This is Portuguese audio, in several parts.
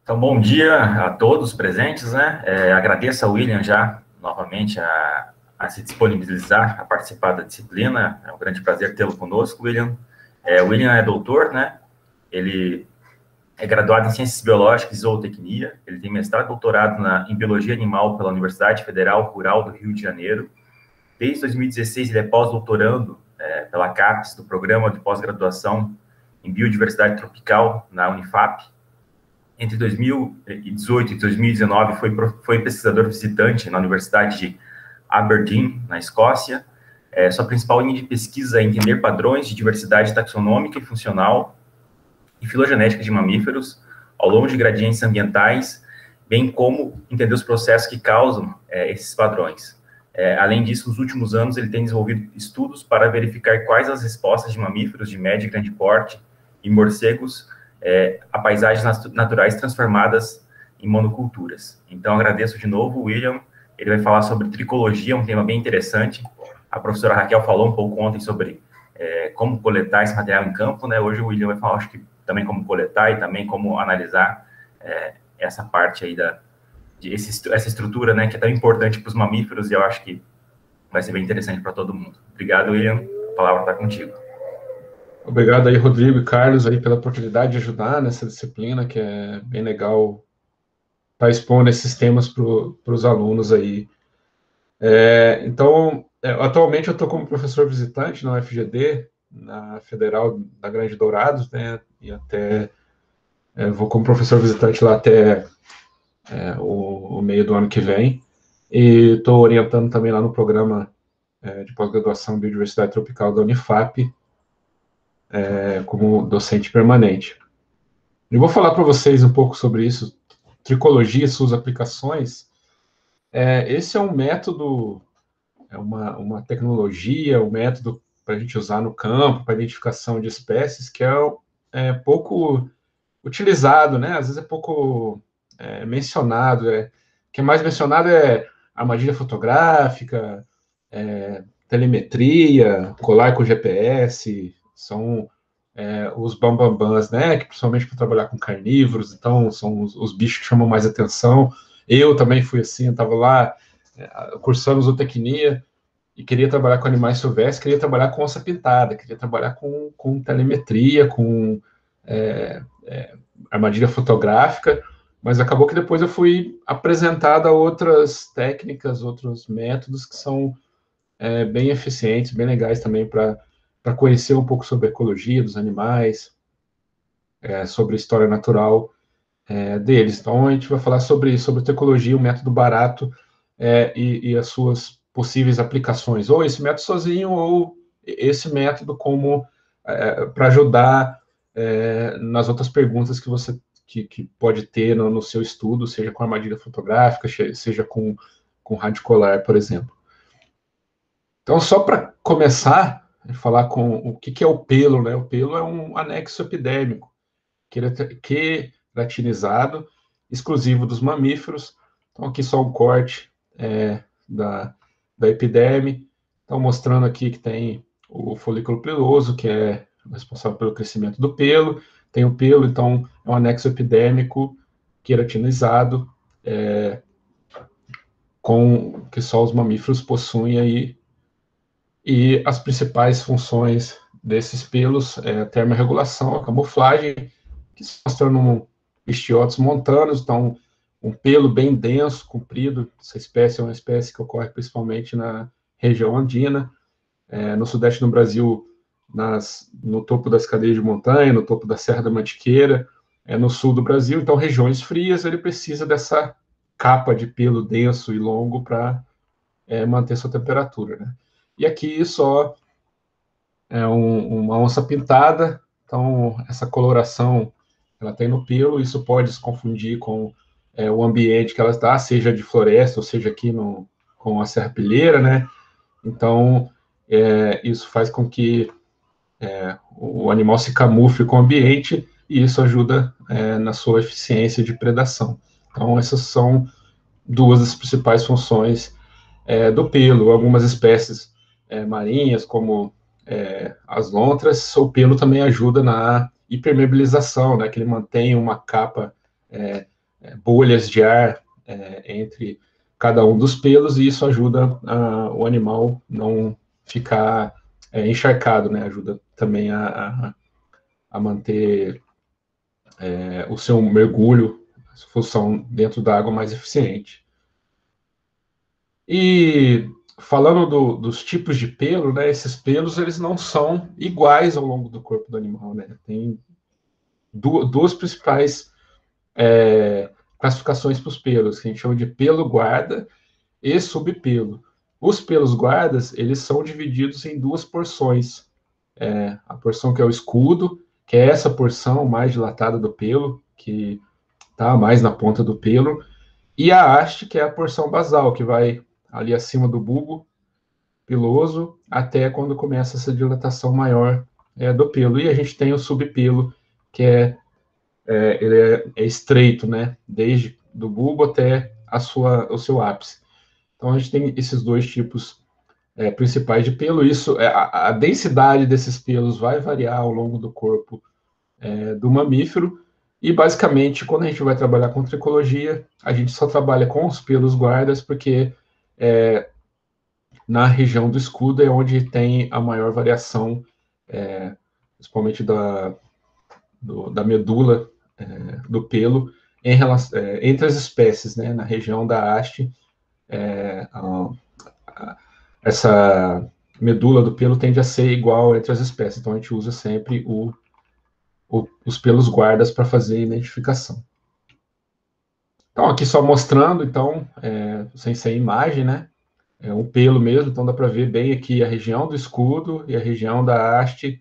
Então, bom dia a todos presentes, né? Agradeço ao William já, novamente, a se disponibilizar, a participar da disciplina. É um grande prazer tê-lo conosco, William. O William é doutor, né? Ele é graduado em Ciências Biológicas e Zootecnia. Ele tem mestrado e doutorado em Biologia Animal pela Universidade Federal Rural do Rio de Janeiro. Desde 2016, ele é pós-doutorando pela CAPES, do Programa de Pós-Graduação em Biodiversidade Tropical, na Unifap. Entre 2018 e 2019, foi pesquisador visitante na Universidade de Aberdeen, na Escócia. Sua principal linha de pesquisa é entender padrões de diversidade taxonômica e funcional e filogenética de mamíferos ao longo de gradientes ambientais, bem como entender os processos que causam esses padrões. Além disso, nos últimos anos, ele tem desenvolvido estudos para verificar quais as respostas de mamíferos de médio e grande porte e morcegos a paisagens naturais transformadas em monoculturas. Então, agradeço de novo o William. Ele vai falar sobre tricologia, um tema bem interessante. A professora Raquel falou um pouco ontem sobre como coletar esse material em campo, né? Hoje o William vai falar, acho que também como coletar e também como analisar essa parte aí essa estrutura, né, que é tão importante para os mamíferos, e eu acho que vai ser bem interessante para todo mundo. Obrigado, William. A palavra está contigo. Obrigado aí, Rodrigo e Carlos, aí, pela oportunidade de ajudar nessa disciplina, que é bem legal estar expondo esses temas para os alunos aí. Então, atualmente eu estou como professor visitante na UFGD, na Federal da Grande Dourados, né, e até vou como professor visitante lá até o meio do ano que vem, e estou orientando também lá no programa de pós-graduação em Biodiversidade Tropical da Unifap, como docente permanente. Eu vou falar para vocês um pouco sobre isso, tricologia e suas aplicações. Esse é um método, uma tecnologia, um método para a gente usar no campo, para identificação de espécies, que é pouco utilizado, né? Às vezes é pouco mencionado. O que é mais mencionado é armadilha fotográfica, telemetria, colar com GPS, são os bambambãs, né? Que principalmente para trabalhar com carnívoros, então são os bichos que chamam mais atenção. Eu também fui assim, eu estava lá cursando zootecnia e queria trabalhar com animais silvestres, queria trabalhar com onça pintada, queria trabalhar com telemetria, com armadilha fotográfica, mas acabou que depois eu fui apresentado a outras técnicas, outros métodos que são bem eficientes, bem legais também para conhecer um pouco sobre a ecologia dos animais, sobre a história natural deles. Então, a gente vai falar sobre ecologia, um método barato e as suas possíveis aplicações, ou esse método sozinho, ou esse método como para ajudar nas outras perguntas que você que pode ter no seu estudo, seja com armadilha fotográfica, seja com rádio colar, por exemplo. Então, só para começar a falar com o que é o pelo, né? O pelo é um anexo epidérmico, queratinizado, exclusivo dos mamíferos. Então, aqui só um corte da epiderme. Então, mostrando aqui que tem o folículo piloso, que é responsável pelo crescimento do pelo. Tem o pelo, então, é um anexo epidérmico queratinizado, que só os mamíferos possuem aí. E as principais funções desses pelos é a termorregulação, a camuflagem, que se mostrando estiotos montanos, então um pelo bem denso, comprido. Essa espécie é uma espécie que ocorre principalmente na região andina, no sudeste do Brasil, no topo das cadeias de montanha, no topo da Serra da Mantiqueira, no sul do Brasil. Então, regiões frias, ele precisa dessa capa de pelo denso e longo para manter sua temperatura, né? E aqui só uma onça pintada, então essa coloração ela tem no pelo, isso pode se confundir com o ambiente que ela está, seja de floresta, ou seja aqui com a serrapilheira, né? Então, isso faz com que o animal se camufle com o ambiente, e isso ajuda na sua eficiência de predação. Então, essas são duas das principais funções do pelo. Algumas espécies marinhas, como as lontras, o pelo também ajuda na hipermeabilização, né, que ele mantém uma capa bolhas de ar entre cada um dos pelos, e isso ajuda o animal não ficar encharcado, né? Ajuda também a manter o seu mergulho, a função dentro da água mais eficiente. E falando dos tipos de pelo, né? Esses pelos, eles não são iguais ao longo do corpo do animal, né? Tem duas principais classificações para os pelos, que a gente chama de pelo guarda e subpelo. Os pelos guardas, eles são divididos em duas porções. A porção que é o escudo, que é essa porção mais dilatada do pelo, que está mais na ponta do pelo, e a haste, que é a porção basal, que vai ali acima do bulbo piloso, até quando começa essa dilatação maior do pelo. E a gente tem o subpelo, que ele é estreito, né? Desde do bulbo até o seu ápice. Então a gente tem esses dois tipos principais de pelo. Isso, a densidade desses pelos vai variar ao longo do corpo do mamífero. E basicamente, quando a gente vai trabalhar com tricologia, a gente só trabalha com os pelos guardas, porque na região do escudo é onde tem a maior variação, principalmente da medula do pelo entre as espécies, né? Na região da haste, essa medula do pelo tende a ser igual entre as espécies, então a gente usa sempre os pelos guardas para fazer a identificação. Então, aqui só mostrando, então, sem imagem, né? É um pelo mesmo, então dá para ver bem aqui a região do escudo e a região da haste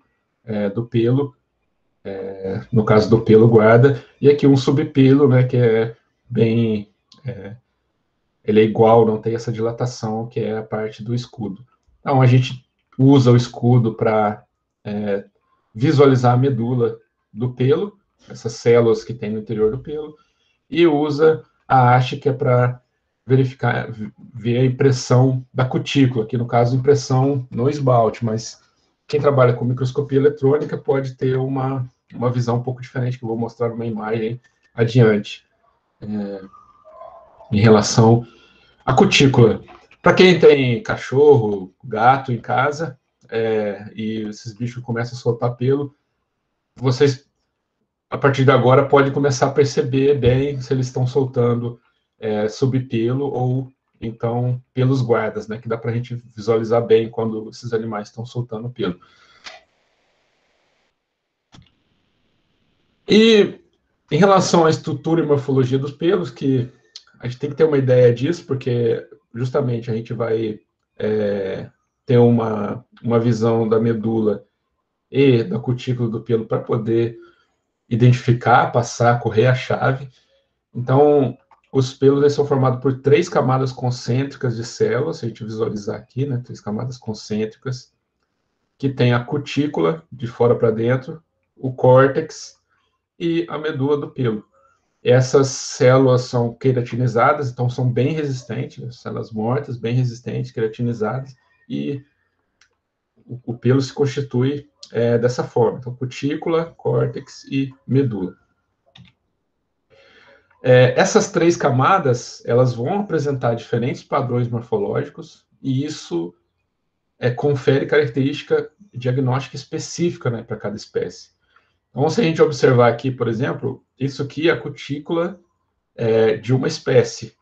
do pelo, no caso do pelo guarda, e aqui um subpelo, né, que é bem... ele é igual, não tem essa dilatação, que é a parte do escudo. Então, a gente usa o escudo para visualizar a medula do pelo, essas células que tem no interior do pelo, e usa a haste, que é para verificar, ver a impressão da cutícula, que no caso, impressão no esmalte, mas quem trabalha com microscopia eletrônica pode ter uma visão um pouco diferente, que eu vou mostrar numa imagem adiante, em relação à cutícula. Para quem tem cachorro, gato em casa, e esses bichos começam a soltar pelo, vocês, a partir de agora, podem começar a perceber bem se eles estão soltando subpelo ou então pelos guardas, né, que dá para a gente visualizar bem quando esses animais estão soltando pelo. E em relação à estrutura e morfologia dos pelos, que a gente tem que ter uma ideia disso, porque justamente a gente vai ter uma visão da medula e da cutícula do pelo para poder identificar, passar, correr a chave. Então, os pelos eles são formados por 3 camadas concêntricas de células, se a gente visualizar aqui, né, 3 camadas concêntricas, que tem a cutícula de fora para dentro, o córtex e a medula do pelo. Essas células são queratinizadas, então são bem resistentes, células mortas, bem resistentes, queratinizadas, e o pelo se constitui dessa forma. Então, cutícula, córtex e medula. Essas 3 camadas, elas vão apresentar diferentes padrões morfológicos, e isso confere característica diagnóstica específica, né, para cada espécie. Então, se a gente observar aqui, por exemplo, isso aqui é a cutícula de uma espécie.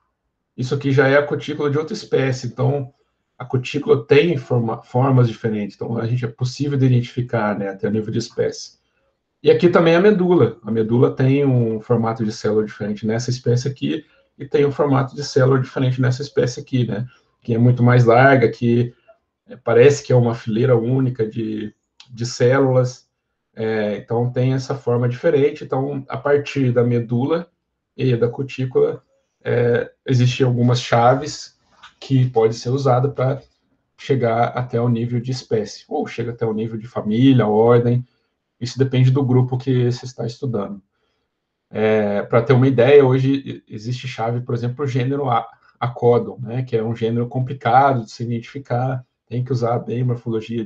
Isso aqui já é a cutícula de outra espécie. Então, a cutícula tem formas diferentes. Então, a gente é possível de identificar, né, até o nível de espécie. E aqui também a medula. A medula tem um formato de célula diferente nessa espécie aqui e tem um formato de célula diferente nessa espécie aqui, né? Que é muito mais larga, que parece que é uma fileira única de células. Então, tem essa forma diferente. Então, a partir da medula e da cutícula, existem algumas chaves que podem ser usadas para chegar até o nível de espécie, ou chega até o nível de família, ordem. Isso depende do grupo que você está estudando. Para ter uma ideia, hoje existe chave, por exemplo, para o gênero Acodon, né, que é um gênero complicado de se identificar, tem que usar bem a morfologia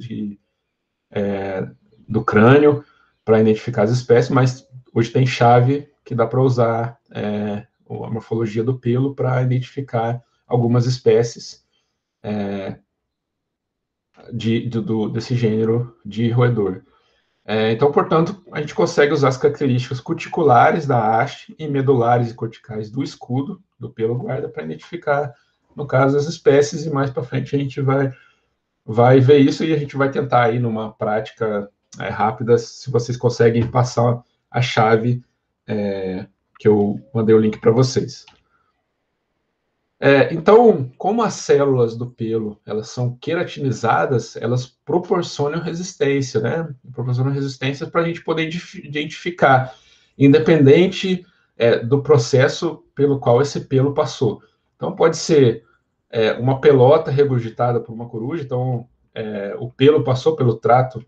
do crânio para identificar as espécies, mas hoje tem chave que dá para usar a morfologia do pelo para identificar algumas espécies desse gênero de roedor. Então, portanto, a gente consegue usar as características cuticulares da haste e medulares e corticais do escudo, do pelo guarda, para identificar, no caso, as espécies, e mais para frente a gente vai ver isso e a gente vai tentar aí numa prática rápida, se vocês conseguem passar a chave que eu mandei o link para vocês. Então, como as células do pelo, elas são queratinizadas, elas proporcionam resistência, né? Proporcionam resistência para a gente poder identificar, independente do processo pelo qual esse pelo passou. Então, pode ser uma pelota regurgitada por uma coruja, então o pelo passou pelo trato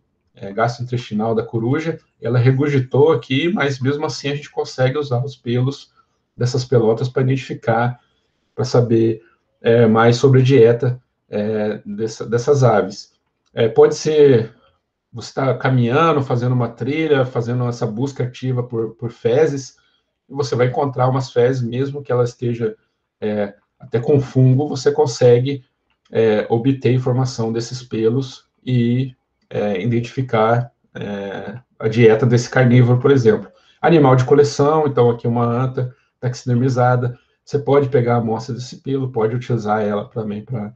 gastrointestinal da coruja, ela regurgitou aqui, mas mesmo assim a gente consegue usar os pelos dessas pelotas para identificar, para saber mais sobre a dieta dessas aves. Pode ser você está caminhando, fazendo uma trilha, fazendo essa busca ativa por fezes, e você vai encontrar umas fezes, mesmo que ela esteja até com fungo, você consegue obter informação desses pelos e identificar a dieta desse carnívoro, por exemplo. Animal de coleção, então aqui uma anta taxidermizada, você pode pegar a amostra desse pelo, pode utilizar ela também para,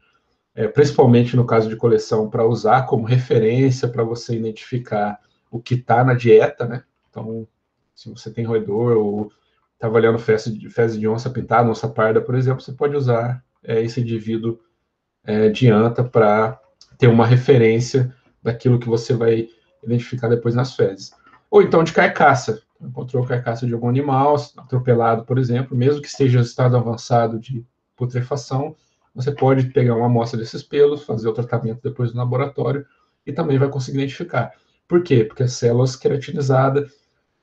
principalmente no caso de coleção, para usar como referência para você identificar o que está na dieta, né? Então, se você tem roedor ou está avaliando fezes de onça pintada, onça parda, por exemplo, você pode usar esse indivíduo de anta para ter uma referência daquilo que você vai identificar depois nas fezes. Ou então de carcaça. Encontrou carcaça de algum animal atropelado, por exemplo, mesmo que esteja em estado avançado de putrefação, você pode pegar uma amostra desses pelos, fazer o tratamento depois no laboratório e também vai conseguir identificar. Por quê? Porque as células queratinizadas,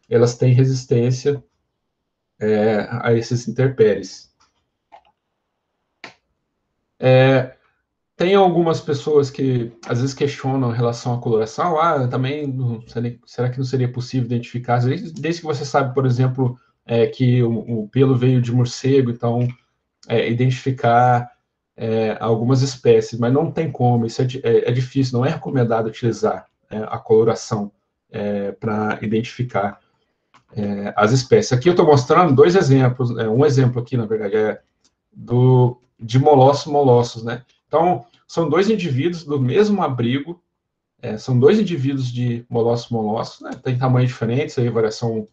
elas têm resistência a esses intempéries. Tem algumas pessoas que às vezes questionam em relação à coloração. Também, será que não seria possível identificar? Desde que você sabe, por exemplo, que o pelo veio de morcego, então identificar algumas espécies, mas não tem como, isso é difícil, não é recomendado utilizar a coloração para identificar as espécies. Aqui eu estou mostrando dois exemplos, um exemplo aqui, na verdade, de molossos, né? Então, são dois indivíduos do mesmo abrigo, são dois indivíduos de molossos, né? Tem tamanho diferentes, aí variação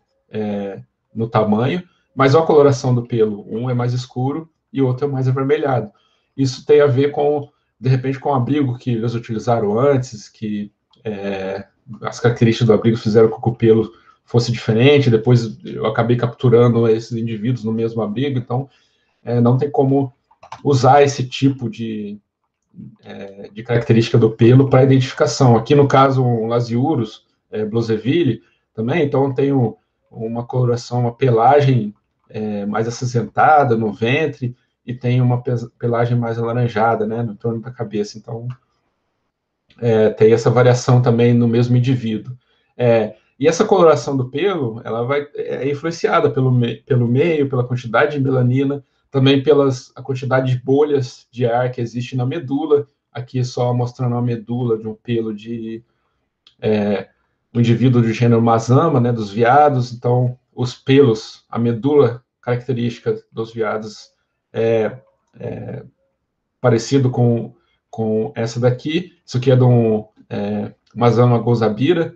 no tamanho, mas a coloração do pelo, um é mais escuro e o outro é mais avermelhado. Isso tem a ver com, de repente, com o abrigo que eles utilizaram antes, que as características do abrigo fizeram com que o pelo fosse diferente, depois eu acabei capturando esses indivíduos no mesmo abrigo, então não tem como usar esse tipo de característica do pelo para identificação. Aqui, no caso, um Lasiurus blosseville, também, então tem uma coloração, uma pelagem mais acinzentada no ventre e tem uma pelagem mais alaranjada, né, no torno da cabeça. Então, tem essa variação também no mesmo indivíduo. E essa coloração do pelo, ela é influenciada pelo meio, pela quantidade de melanina, também pela quantidade de bolhas de ar que existe na medula. Aqui só mostrando a medula de um pelo de um indivíduo do gênero Mazama, né, dos veados. Então, os pelos, a medula característica dos veados parecido com essa daqui. Isso aqui é de um Mazama gozabira,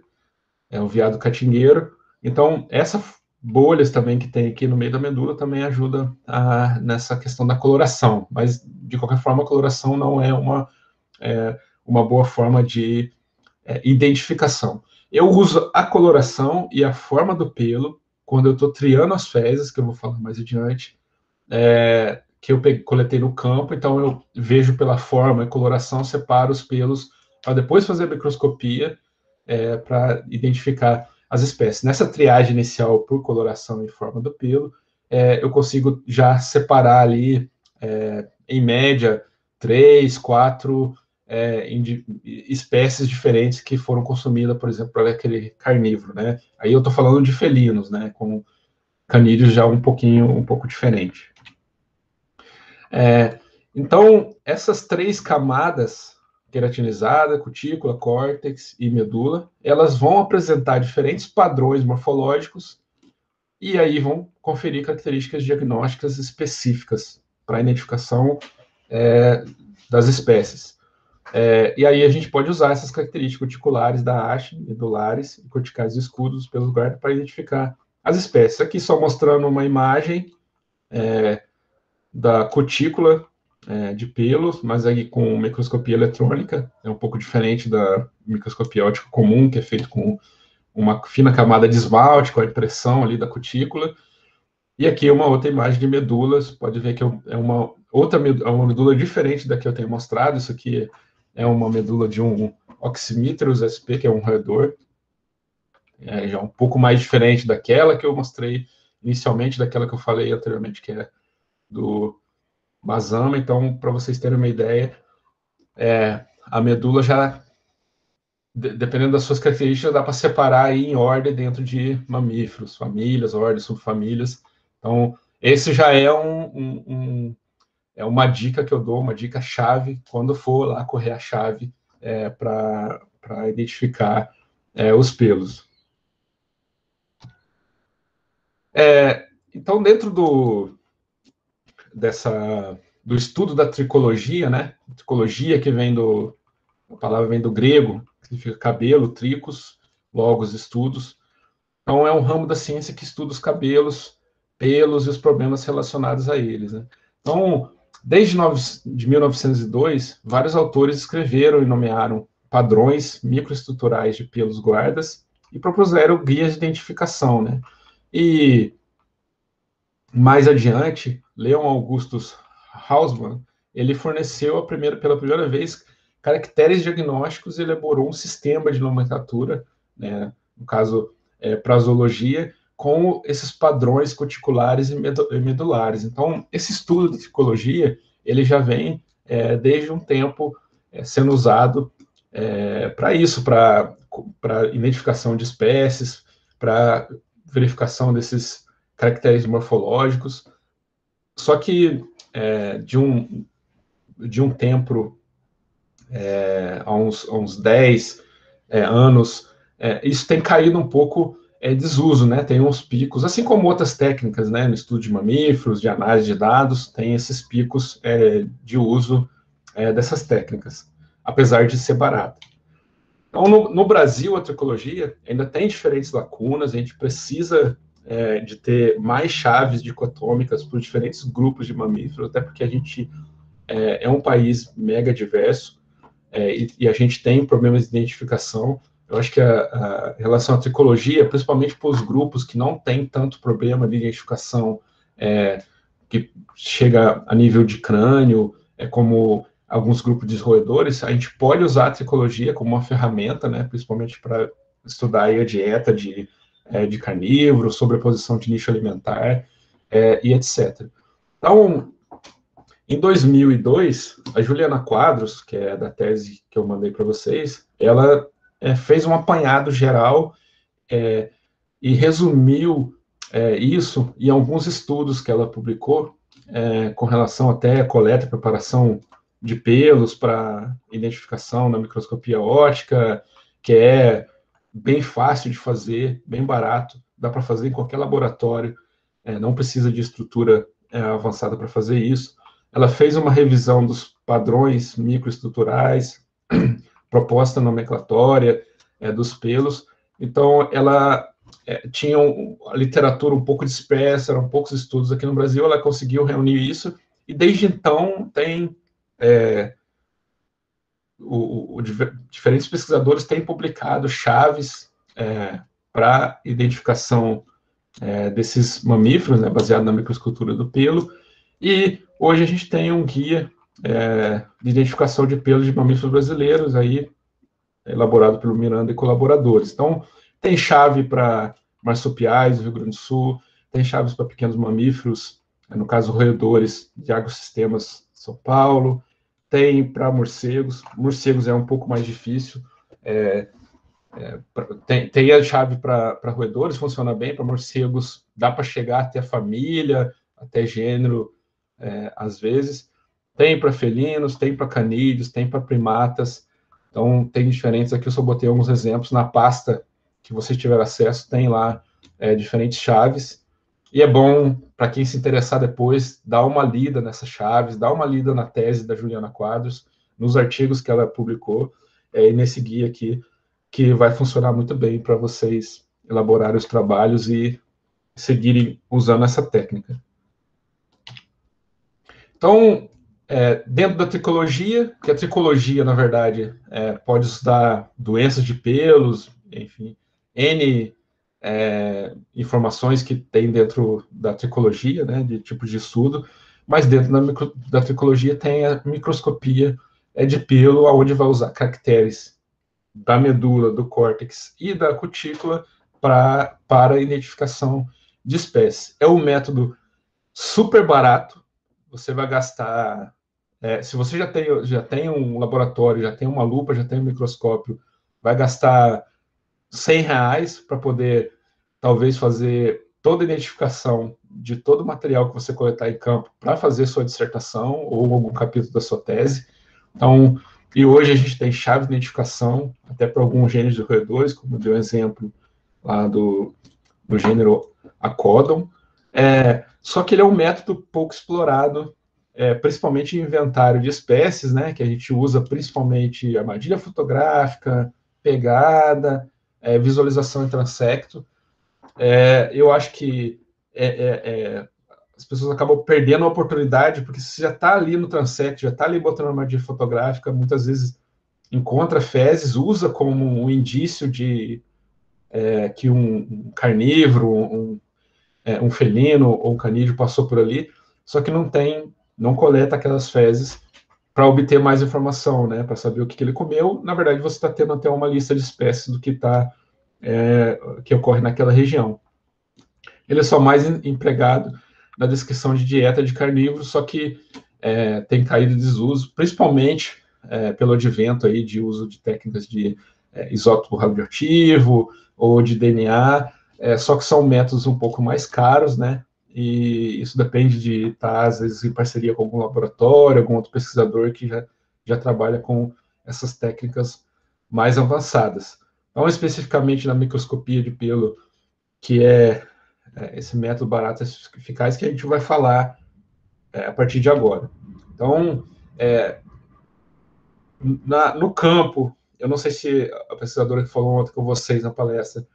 um veado catingueiro. Então, essas bolhas também que tem aqui no meio da medula também ajuda nessa questão da coloração, mas de qualquer forma a coloração não é uma boa forma de identificação. Eu uso a coloração e a forma do pelo quando eu estou triando as fezes, que eu vou falar mais adiante, que eu coletei no campo, então eu vejo pela forma e coloração, separo os pelos para depois fazer a microscopia para identificar as espécies. Nessa triagem inicial por coloração e forma do pelo, eu consigo já separar ali, em média, 3, 4 espécies diferentes que foram consumidas, por exemplo, por aquele carnívoro, né? Aí eu estou falando de felinos, né? Com canídeos já um pouco diferente. Então, essas 3 camadas, queratinizada, cutícula, córtex e medula, elas vão apresentar diferentes padrões morfológicos e aí vão conferir características diagnósticas específicas para a identificação das espécies. E aí a gente pode usar essas características cuticulares da haste, medulares e corticais escudos pelos guardas para identificar as espécies. Aqui só mostrando uma imagem da cutícula de pelos, mas aí com microscopia eletrônica, é um pouco diferente da microscopia óptica comum, que é feito com uma fina camada de esmalte, com a impressão ali da cutícula. E aqui uma outra imagem de medulas, pode ver que é uma medula diferente da que eu tenho mostrado. Isso aqui é uma medula de um Oxymetrus sp, que é um roedor, já um pouco mais diferente daquela que eu mostrei inicialmente, daquela que eu falei anteriormente, que é do Mazama. Então, para vocês terem uma ideia, a medula já, dependendo das suas características, dá para separar aí em ordem dentro de mamíferos, famílias, ordens, subfamílias. Então, esse já é uma dica que eu dou, uma dica-chave, quando for lá correr a chave para identificar os pelos. Então, dentro do estudo da tricologia, né? Tricologia, que a palavra vem do grego, que significa cabelo, tricos, logos, estudos. Então, é um ramo da ciência que estuda os cabelos, pelos e os problemas relacionados a eles, né? Então, desde 1902, vários autores escreveram e nomearam padrões microestruturais de pelos guardas e propuseram guias de identificação, né? E mais adiante, Leon Augustus Hausmann, ele forneceu pela primeira vez caracteres diagnósticos e elaborou um sistema de nomenclatura, né, no caso, para a zoologia, com esses padrões cuticulares e medulares. Então, esse estudo de tricologia, ele já vem desde um tempo sendo usado para isso, para identificação de espécies, para verificação desses caracteres morfológicos. Só que de um tempo, há uns 10 anos, isso tem caído um pouco desuso, né? Tem uns picos, assim como outras técnicas, né? No estudo de mamíferos, de análise de dados, tem esses picos de uso dessas técnicas, apesar de ser barato. Então, no Brasil, a tricologia ainda tem diferentes lacunas, a gente precisa de ter mais chaves dicotômicas para os diferentes grupos de mamíferos, até porque a gente é um país mega diverso e a gente tem problemas de identificação. Eu acho que a relação à tricologia, principalmente para os grupos que não têm tanto problema de identificação, que chega a nível de crânio, como alguns grupos de roedores, a gente pode usar a tricologia como uma ferramenta, né, principalmente para estudar aí a dieta de carnívoros, sobreposição de nicho alimentar e etc. Então, em 2002, a Juliana Quadros, que é da tese que eu mandei para vocês, ela fez um apanhado geral e resumiu isso em alguns estudos que ela publicou com relação até a coleta e preparação de pelos para identificação na microscopia óptica, que é bem fácil de fazer, bem barato, dá para fazer em qualquer laboratório, não precisa de estrutura avançada para fazer isso. Ela fez uma revisão dos padrões microestruturais, proposta nomenclatória dos pelos. Então, ela tinha a literatura um pouco dispersa, eram poucos estudos aqui no Brasil, ela conseguiu reunir isso, e desde então tem diferentes pesquisadores têm publicado chaves para identificação desses mamíferos, né, baseado na microescultura do pelo, e hoje a gente tem um guia de identificação de pelos de mamíferos brasileiros, aí, elaborado pelo Miranda e colaboradores. Então, tem chave para marsupiais do Rio Grande do Sul, tem chaves para pequenos mamíferos, no caso, roedores de agrossistemas de São Paulo, tem para morcegos. Morcegos é um pouco mais difícil, Tem a chave para roedores, funciona bem, para morcegos dá para chegar até família, até gênero, às vezes. Tem para felinos, tem para canídeos, tem para primatas. Então, tem diferentes aqui, eu só botei alguns exemplos. Na pasta que você tiver acesso, tem lá diferentes chaves. E é bom, para quem se interessar depois, dar uma lida nessas chaves, dar uma lida na tese da Juliana Quadros, nos artigos que ela publicou, e nesse guia aqui, que vai funcionar muito bem para vocês elaborarem os trabalhos e seguirem usando essa técnica. Então, dentro da tricologia, que a tricologia, na verdade, pode estudar doenças de pelos, enfim, N informações que tem dentro da tricologia, né, de tipos de estudo, mas dentro da tricologia tem a microscopia de pelo, onde vai usar caracteres da medula, do córtex e da cutícula para a identificação de espécies. É um método super barato, você vai gastar... se você já tem um laboratório, já tem uma lupa, já tem um microscópio, vai gastar R$100 para poder, talvez, fazer toda a identificação de todo o material que você coletar em campo para fazer sua dissertação ou algum capítulo da sua tese. Então, e hoje a gente tem chave de identificação, até para alguns gêneros de roedores, como deu um exemplo lá do gênero Acodon. Só que ele é um método pouco explorado, principalmente em inventário de espécies, né, que a gente usa principalmente armadilha fotográfica, pegada, visualização em transecto. Eu acho que as pessoas acabam perdendo a oportunidade, porque se já está ali no transect, já está ali botando armadilha fotográfica, muitas vezes encontra fezes, usa como um indício de que um carnívoro, um felino ou um canídeo passou por ali, só que não coleta aquelas fezes para obter mais informação, né, para saber o que ele comeu. Na verdade, você está tendo até uma lista de espécies do que que ocorre naquela região. Ele é só mais empregado na descrição de dieta de carnívoros, só que tem caído em desuso, principalmente pelo advento aí de uso de técnicas de isótopo radioativo ou de DNA, só que são métodos um pouco mais caros, né? E isso depende de estar, às vezes, em parceria com algum laboratório, algum outro pesquisador que já trabalha com essas técnicas mais avançadas. Então, especificamente na microscopia de pelo, que esse método barato e eficaz que a gente vai falar a partir de agora. Então, no campo, eu não sei se a pesquisadora que falou ontem com vocês na palestra,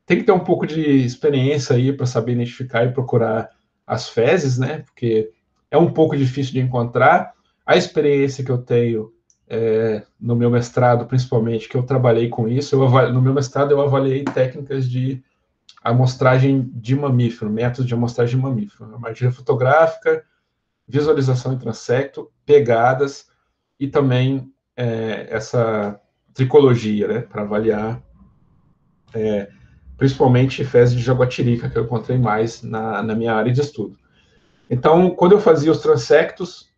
tem que ter um pouco de experiência aí para saber identificar e procurar as fezes, né? Porque é um pouco difícil de encontrar. A experiência que eu tenho no meu mestrado, principalmente, que eu trabalhei com isso, no meu mestrado eu avaliei técnicas de amostragem de mamífero, métodos de amostragem de mamífero, armadilha fotográfica, visualização em transecto, pegadas e também essa tricologia, né, para avaliar principalmente fezes de jaguatirica, que eu encontrei mais na minha área de estudo. Então, quando eu fazia os transectos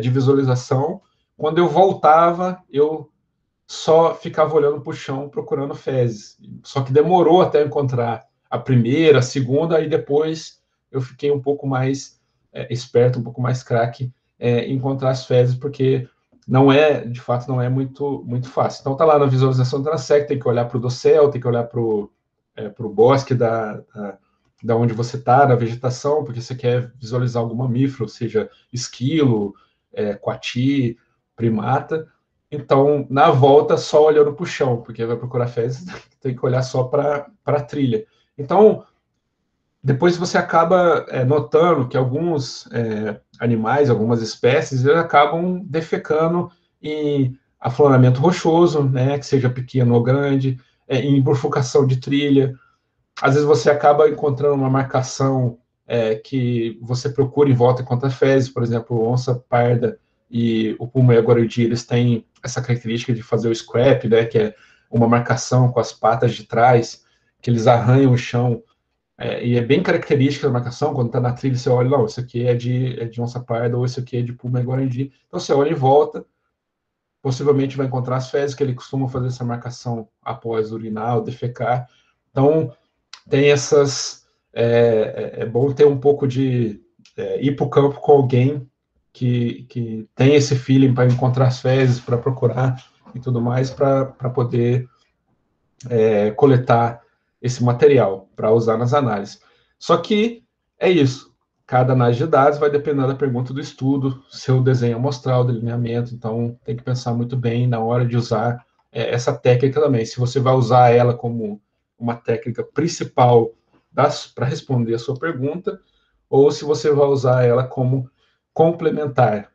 de visualização, quando eu voltava, eu só ficava olhando para o chão, procurando fezes. Só que demorou até eu encontrar a primeira, a segunda, e depois eu fiquei um pouco mais esperto, um pouco mais craque em encontrar as fezes, porque de fato, não é muito, muito fácil. Então, tá lá na visualização do transecto, tem que olhar para o dossel, tem que olhar para o bosque da onde você está, na vegetação, porque você quer visualizar algum mamífero, seja esquilo, coati, primata. Então, na volta, só olhando para o chão, porque vai procurar fezes, tem que olhar só para a trilha. Então, depois você acaba notando que alguns animais, algumas espécies, eles acabam defecando em afloramento rochoso, né, que seja pequeno ou grande, em bifurcação de trilha. Às vezes você acaba encontrando uma marcação que você procura em volta enquanto fezes, por exemplo, onça parda e o pulmoé-guarandi, eles têm essa característica de fazer o scrap, né, que é uma marcação com as patas de trás, que eles arranham o chão, e é bem característica da marcação. Quando está na trilha, você olha, não, isso aqui é de onça parda, ou isso aqui é de pulmoé-guarandi. Então você olha em volta, possivelmente vai encontrar as fezes, que ele costuma fazer essa marcação após urinar ou defecar. Então, tem essas... É bom ter um pouco de... ir para o campo com alguém que tem esse feeling para encontrar as fezes, para procurar e tudo mais, para poder coletar esse material, para usar nas análises. Só que é isso. Cada análise de dados vai depender da pergunta do estudo, seu desenho amostral, delineamento, então tem que pensar muito bem na hora de usar essa técnica também. Se você vai usar ela como uma técnica principal para responder a sua pergunta, ou se você vai usar ela como complementar,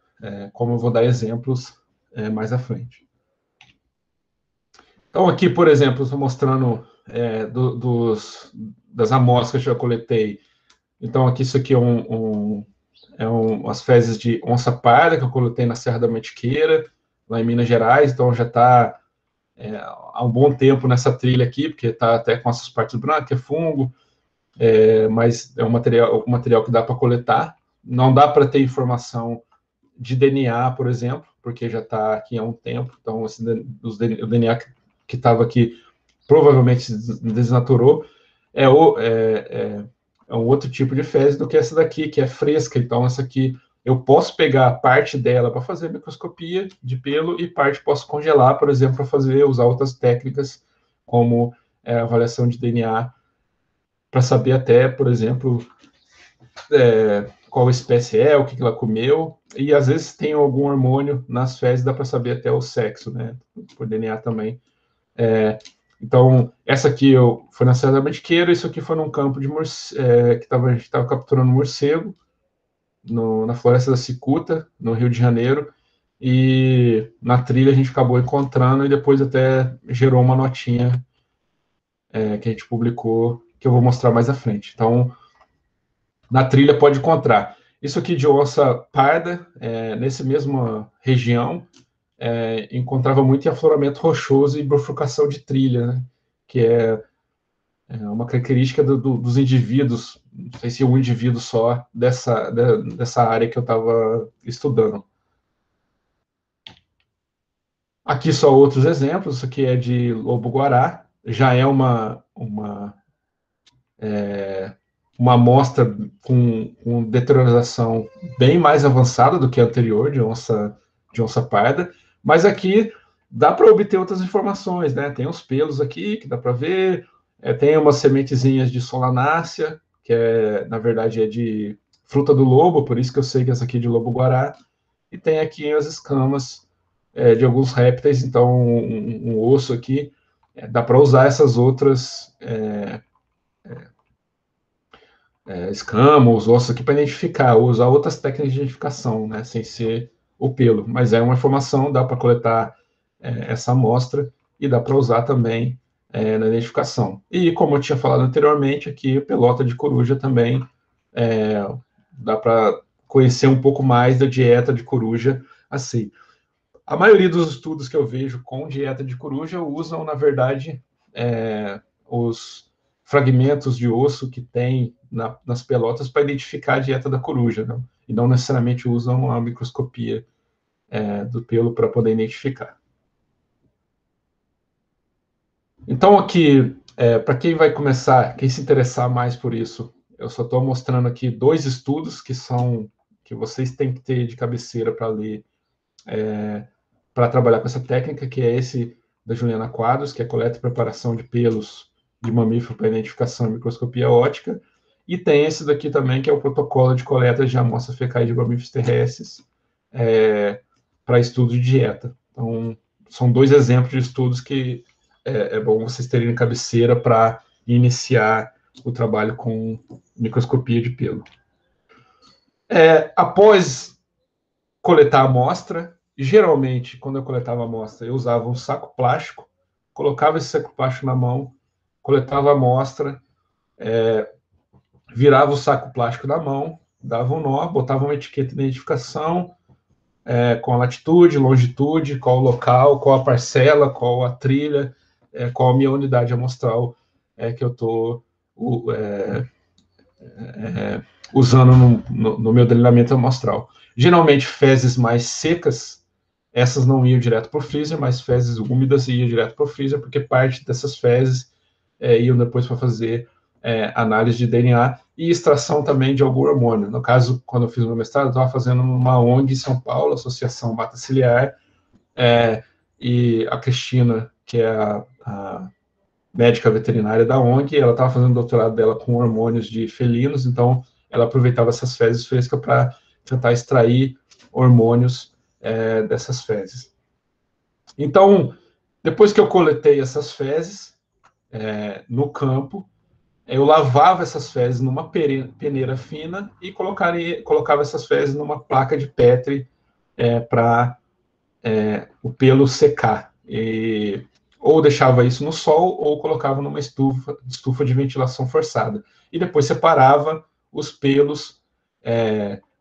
como eu vou dar exemplos mais à frente. Então, aqui, por exemplo, estou mostrando das amostras que eu já coletei. Então, aqui isso aqui as fezes de onça parda que eu coletei na Serra da Mantiqueira, lá em Minas Gerais. Então, já está há um bom tempo nessa trilha aqui, porque está até com essas partes brancas, que é fungo, mas é um material que dá para coletar. Não dá para ter informação de DNA, por exemplo, porque já está aqui há um tempo. Então, o DNA que estava aqui provavelmente desnaturou. É um outro tipo de fezes do que essa daqui, que é fresca. Então, essa aqui eu posso pegar parte dela para fazer microscopia de pelo e parte posso congelar, por exemplo, para usar outras técnicas, como avaliação de DNA, para saber até, por exemplo, qual espécie o que ela comeu, e às vezes tem algum hormônio nas fezes, dá para saber até o sexo, né, por DNA também. Então, essa aqui foi na Serra da Mantiqueira, isso aqui foi num campo de que a gente estava capturando morcego, na Floresta da Cicuta, no Rio de Janeiro, e na trilha a gente acabou encontrando, e depois até gerou uma notinha que a gente publicou, que eu vou mostrar mais à frente. Então, na trilha pode encontrar. Isso aqui de onça parda, nessa mesma região, encontrava muito em afloramento rochoso e bifurcação de trilha, né? Que é uma característica dos indivíduos, não sei se um indivíduo só, dessa área que eu estava estudando. Aqui só outros exemplos, isso aqui é de lobo-guará, já é uma amostra com deteriorização bem mais avançada do que a anterior, de onça parda, mas aqui dá para obter outras informações, né? Tem os pelos aqui, que dá para ver, tem umas sementezinhas de solanácea, que na verdade é de fruta do lobo, por isso que eu sei que essa aqui é de lobo-guará, e tem aqui as escamas de alguns répteis, então um osso aqui, dá para usar essas outras escamas, ossos aqui para identificar, ou usar outras técnicas de identificação, né, sem ser o pelo, mas é uma informação, dá para coletar essa amostra e dá para usar também na identificação. E como eu tinha falado anteriormente, aqui pelota de coruja também dá para conhecer um pouco mais da dieta de coruja assim. A maioria dos estudos que eu vejo com dieta de coruja usam, na verdade, os fragmentos de osso que tem nas pelotas para identificar a dieta da coruja, né? E não necessariamente usam a microscopia do pelo para poder identificar. Então, aqui, para quem vai começar, quem se interessar mais por isso, eu só estou mostrando aqui 2 estudos que vocês têm que ter de cabeceira para ler, para trabalhar com essa técnica, que é esse da Juliana Quadros, que é coleta e preparação de pelos de mamífero para identificação e microscopia óptica, e tem esse daqui também, que é o protocolo de coleta de amostras fecais de mamíferos terrestres para estudo de dieta. Então, são 2 exemplos de estudos que é bom vocês terem na cabeceira para iniciar o trabalho com microscopia de pelo. Após coletar a amostra, geralmente, quando eu coletava a amostra, eu usava um saco plástico, colocava esse saco plástico na mão, coletava a amostra, virava o saco plástico na mão, dava um nó, botava uma etiqueta de identificação, com a latitude, longitude, qual o local, qual a parcela, qual a trilha, qual a minha unidade amostral que eu estou usando no meu delineamento amostral. Geralmente, fezes mais secas essas não iam direto para o freezer, mas fezes úmidas iam direto para o freezer, porque parte dessas fezes iam depois para fazer análise de DNA e extração também de algum hormônio. No caso, quando eu fiz o meu mestrado, eu estava fazendo uma ONG em São Paulo, Associação Mata Ciliar, e a Cristina, que é a médica veterinária da ONG, ela estava fazendo o doutorado dela com hormônios de felinos, então ela aproveitava essas fezes frescas para tentar extrair hormônios dessas fezes. Então, depois que eu coletei essas fezes no campo, eu lavava essas fezes numa peneira fina e colocava essas fezes numa placa de Petri para o pelo secar. Ou deixava isso no sol, ou colocava numa estufa de ventilação forçada. E depois separava os pelos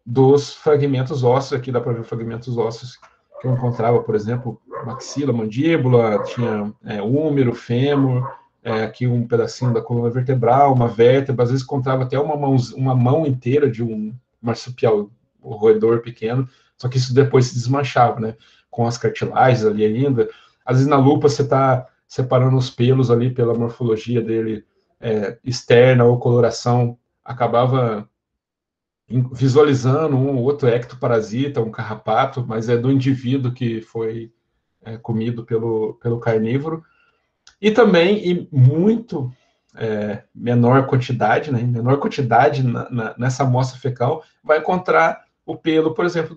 dos fragmentos ósseos. Aqui dá para ver fragmentos ósseos que eu encontrava, por exemplo, maxila, mandíbula, tinha úmero, fêmur, aqui um pedacinho da coluna vertebral, uma vértebra, às vezes encontrava até uma mão inteira de um marsupial, um roedor pequeno, só que isso depois se desmanchava, né? Com as cartilagens ali ainda. Às vezes na lupa você está separando os pelos ali pela morfologia dele externa ou coloração, acabava visualizando um ou outro ectoparasita, um carrapato, mas é do indivíduo que foi comido pelo carnívoro. E também, em muito menor quantidade, né, menor quantidade nessa amostra fecal, vai encontrar o pelo, por exemplo,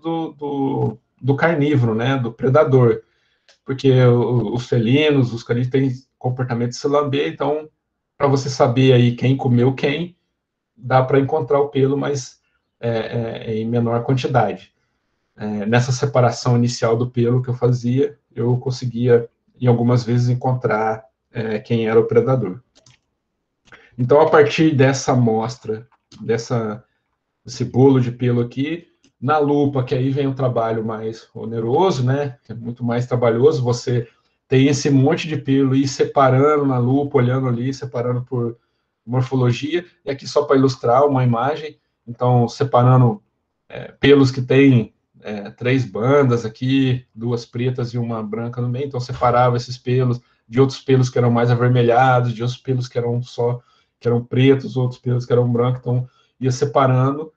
do carnívoro, né, do predador. Porque os felinos, os caninos têm comportamento de se lamber, então, para você saber aí quem comeu quem, dá para encontrar o pelo, mas em menor quantidade. Nessa separação inicial do pelo que eu fazia, eu conseguia, em algumas vezes, encontrar quem era o predador. Então, a partir dessa amostra, desse bolo de pelo aqui, na lupa, que aí vem um trabalho mais oneroso, né? Que é muito mais trabalhoso, você tem esse monte de pelo e ir separando na lupa, olhando ali, separando por morfologia, e aqui só para ilustrar uma imagem, então separando pelos que tem 3 bandas aqui, 2 pretas e uma branca no meio, então separava esses pelos de outros pelos que eram mais avermelhados, de outros pelos que eram pretos, outros pelos que eram brancos, então ia separando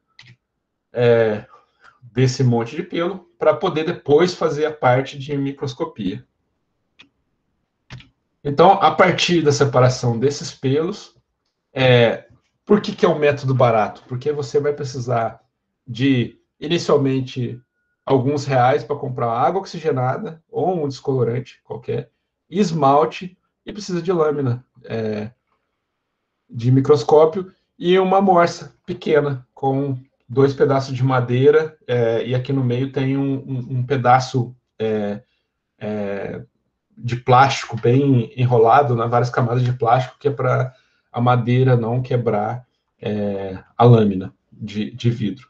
desse monte de pelo para poder depois fazer a parte de microscopia. Então, a partir da separação desses pelos, por que é um método barato? Porque você vai precisar de, inicialmente, alguns reais para comprar água oxigenada ou um descolorante qualquer, esmalte e precisa de lâmina de microscópio e uma amostra pequena com 2 pedaços de madeira e aqui no meio tem um pedaço de plástico bem enrolado, né, várias camadas de plástico, que é para a madeira não quebrar a lâmina de vidro.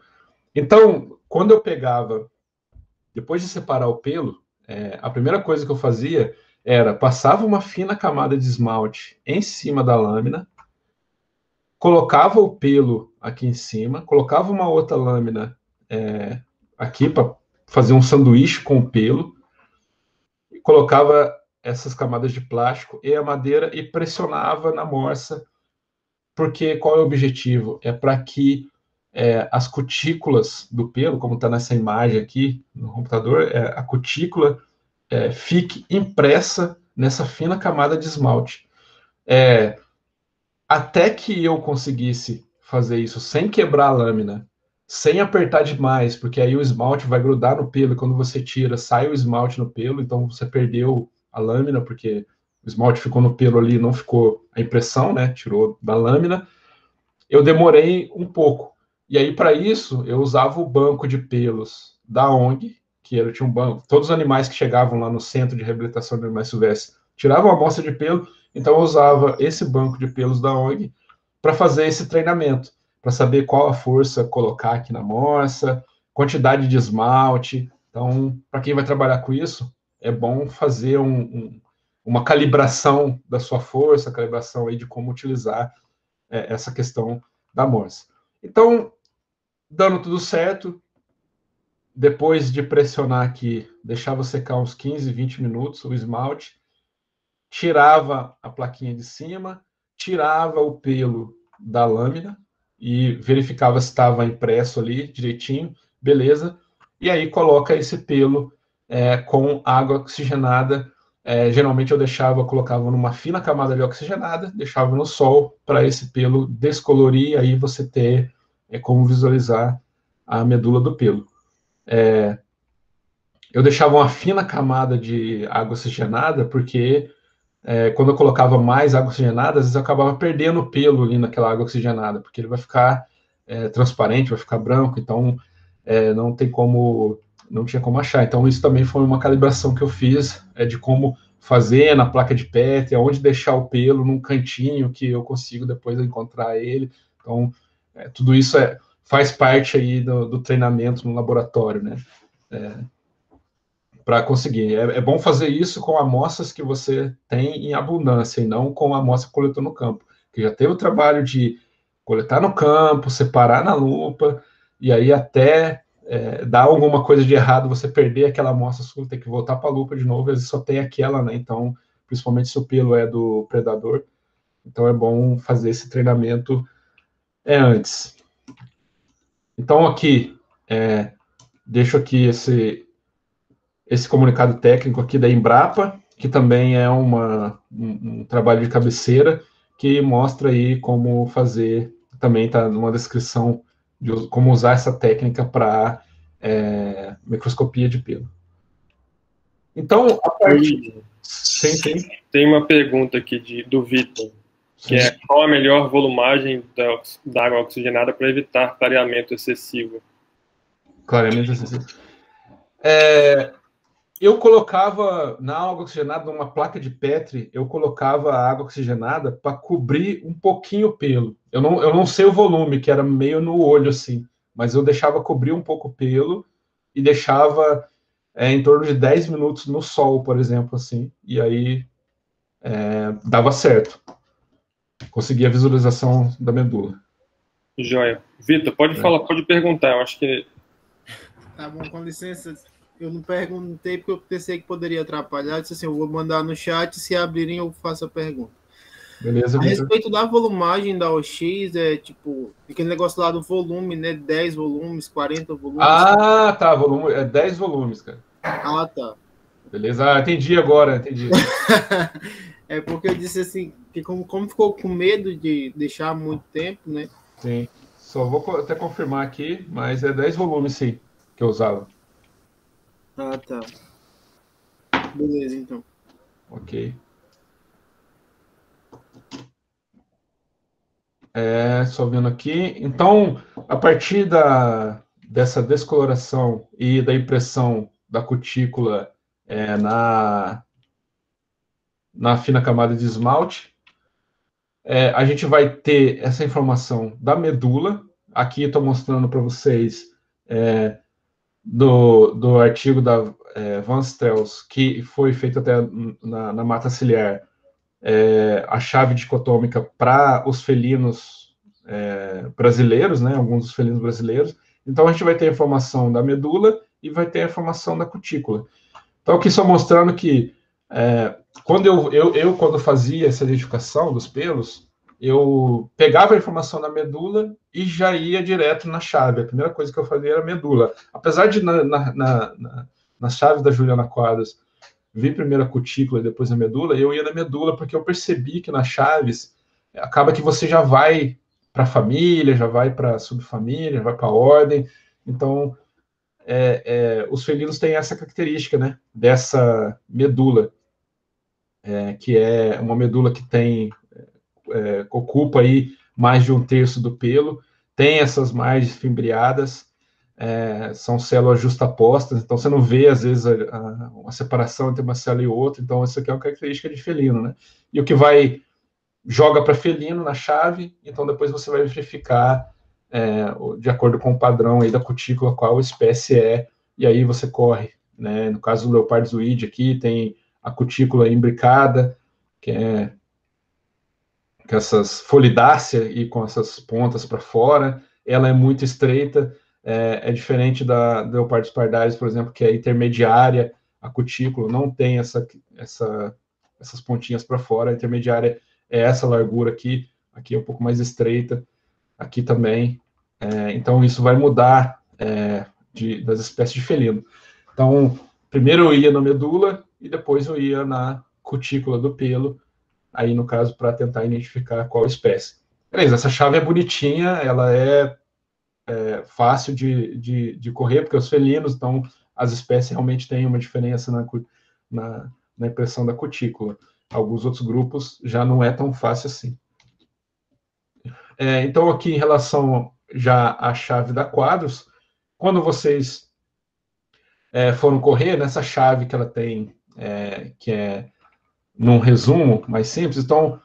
Então, quando eu pegava, depois de separar o pelo, a primeira coisa que eu fazia era passava uma fina camada de esmalte em cima da lâmina, colocava o pelo aqui em cima, colocava uma outra lâmina aqui para fazer um sanduíche com o pelo, e colocava essas camadas de plástico e a madeira e pressionava na morsa, porque qual é o objetivo? É para que as cutículas do pelo, como está nessa imagem aqui no computador, a cutícula fique impressa nessa fina camada de esmalte. Até que eu conseguisse fazer isso sem quebrar a lâmina, sem apertar demais, porque aí o esmalte vai grudar no pelo, e quando você tira, sai o esmalte no pelo, então você perdeu a lâmina, porque o esmalte ficou no pelo ali, não ficou a impressão, né? Tirou da lâmina. Eu demorei um pouco. E aí, para isso, eu usava o banco de pelos da ONG, que eu tinha um banco, todos os animais que chegavam lá no Centro de Reabilitação de Animais Silvestres tiravam a amostra de pelo, então eu usava esse banco de pelos da ONG para fazer esse treinamento, para saber qual a força colocar aqui na amostra, quantidade de esmalte. Então, para quem vai trabalhar com isso, é bom fazer uma calibração da sua força, calibração aí de como utilizar essa questão da amostra. Então, dando tudo certo, depois de pressionar aqui, deixava secar uns 15, 20 minutos o esmalte, tirava a plaquinha de cima, tirava o pelo da lâmina e verificava se estava impresso ali direitinho, beleza, e aí coloca esse pelo com água oxigenada. Geralmente eu colocava numa fina camada de oxigenada, deixava no sol para esse pelo descolorir, e aí você ter como visualizar a medula do pelo. Eu deixava uma fina camada de água oxigenada, porque quando eu colocava mais água oxigenada, às vezes eu acabava perdendo o pelo ali naquela água oxigenada, porque ele vai ficar transparente, vai ficar branco, então não tinha como achar. Então isso também foi uma calibração que eu fiz, de como fazer na placa de Petri, onde deixar o pelo num cantinho que eu consigo depois encontrar ele. Então tudo isso faz parte aí do treinamento no laboratório, né? Para conseguir. É bom fazer isso com amostras que você tem em abundância e não com a amostra que coletou no campo. Que já teve o trabalho de coletar no campo, separar na lupa, e aí até dar alguma coisa de errado, você perder aquela amostra sua, tem que voltar para a lupa de novo, às vezes só tem aquela, né? Então, principalmente se o pelo é do predador, então é bom fazer esse treinamento antes. Então, aqui, deixo aqui esse comunicado técnico aqui da Embrapa, que também é um trabalho de cabeceira, que mostra aí como fazer, também está numa descrição de como usar essa técnica para microscopia de pelo. Então, a partir... Sim. Tem uma pergunta aqui do Vitor, que é: qual a melhor volumagem da água oxigenada para evitar clareamento excessivo? Clareamento excessivo. Eu colocava na água oxigenada, numa placa de Petri, eu colocava a água oxigenada para cobrir um pouquinho o pelo. Eu não sei o volume, que era meio no olho, assim, mas eu deixava cobrir um pouco o pelo e deixava em torno de 10 minutos no sol, por exemplo, assim, e aí dava certo. Conseguia a visualização da medula. Joia. Vitor, pode falar, pode perguntar, eu acho que... Tá bom, com licença. Eu não perguntei porque eu pensei que poderia atrapalhar. Eu disse assim, eu vou mandar no chat, se abrirem eu faço a pergunta. Beleza, a Victor. respeito da volumagem da OX, tipo, aquele negócio lá do volume, né? 10 volumes, 40 volumes. Ah, tá, volume, 10 volumes, cara. Ah, tá. Beleza, entendi agora, entendi. É porque eu disse assim, que como ficou com medo de deixar muito tempo, né? Sim, só vou até confirmar aqui, mas 10 volumes, sim, que eu usava. Ah, tá. Beleza, então. Ok. Só vendo aqui. Então, a partir dessa descoloração e da impressão da cutícula na fina camada de esmalte, a gente vai ter essa informação da medula. Aqui estou mostrando para vocês do artigo da Van Strels, que foi feito até na mata ciliar, a chave dicotômica para os felinos brasileiros, né, alguns dos felinos brasileiros. Então, a gente vai ter a informação da medula e vai ter a informação da cutícula. Então, aqui só mostrando que quando quando fazia essa identificação dos pelos, eu pegava a informação da medula e já ia direto na chave. A primeira coisa que eu fazia era a medula. Apesar de nas chaves da Juliana Quadros vi primeiro a cutícula e depois a medula, eu ia na medula porque eu percebi que nas chaves acaba que você já vai para a família, já vai para a subfamília, já vai para a ordem. Então, os felinos têm essa característica, né, dessa medula, que é uma medula que ocupa aí mais de 1/3 do pelo, tem essas margens fimbriadas, são células justapostas, então você não vê, às vezes, uma separação entre uma célula e outra. Então, isso aqui é uma característica de felino, né? E o que joga para felino na chave, então depois você vai verificar, de acordo com o padrão aí da cutícula, qual espécie é, e aí você corre, né? No caso do leopardozoide aqui, tem a cutícula imbricada, que é essas folidácea e com essas pontas para fora, ela é muito estreita. é diferente da Leopardus pardalis, por exemplo, que é intermediária, a cutícula não tem essas pontinhas para fora, a intermediária é essa largura aqui é um pouco mais estreita, aqui também, então isso vai mudar das espécies de felino. Então, primeiro eu ia na medula e depois eu ia na cutícula do pelo, aí no caso para tentar identificar qual espécie. Beleza, essa chave é bonitinha, ela é fácil de correr, porque os felinos, então as espécies realmente têm uma diferença na impressão da cutícula. Alguns outros grupos já não é tão fácil assim. Então, aqui em relação já à chave da Quadros, quando vocês foram correr, nessa chave que ela tem, que é num resumo mais simples, então,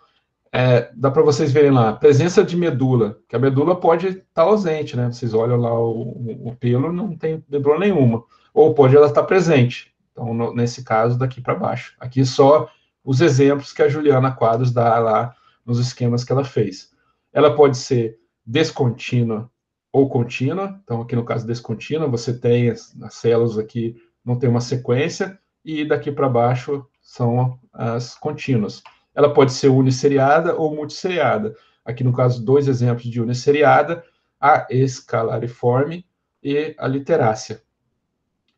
dá para vocês verem lá, presença de medula, que a medula pode estar ausente, né? Vocês olham lá o pelo, não tem medula nenhuma. Ou pode ela estar presente. Então, nesse caso, daqui para baixo. Aqui só os exemplos que a Juliana Quadros dá lá nos esquemas que ela fez. Ela pode ser descontínua ou contínua. Então, aqui no caso descontínua, você tem as células aqui, não tem uma sequência, e daqui para baixo são as contínuas. Ela pode ser unisseriada ou multisseriada. Aqui, no caso, 2 exemplos de unisseriada, a escalariforme e a literácea.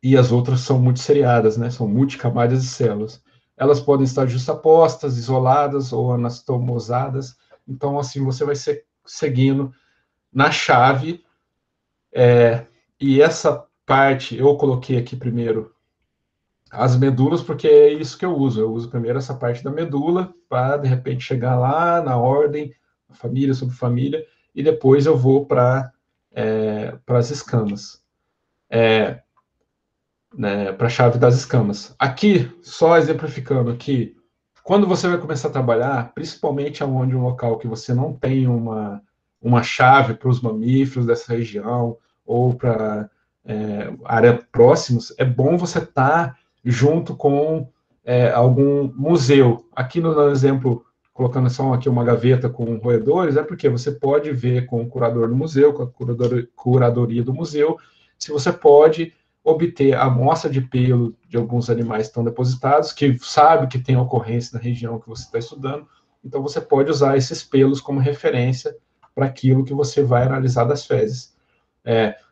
E as outras são multisseriadas, né? São multicamadas de células. Elas podem estar justapostas, isoladas ou anastomosadas. Então, assim, você vai seguindo na chave. E essa parte, eu coloquei aqui primeiro as medulas, porque é isso que eu uso. Eu uso primeiro essa parte da medula, para, de repente, chegar lá na ordem, família, subfamília, e depois eu vou para as escamas. Né, para a chave das escamas. Aqui, só exemplificando que, quando você vai começar a trabalhar, principalmente onde um local que você não tem uma chave para os mamíferos dessa região, ou para áreas próximas, é bom você estar junto com algum museu. Aqui no exemplo, colocando só aqui uma gaveta com roedores, porque você pode ver com o curador do museu, com a curadoria do museu, se você pode obter a amostra de pelo de alguns animais que estão depositados, que sabe que tem ocorrência na região que você está estudando, então você pode usar esses pelos como referência para aquilo que você vai analisar das fezes.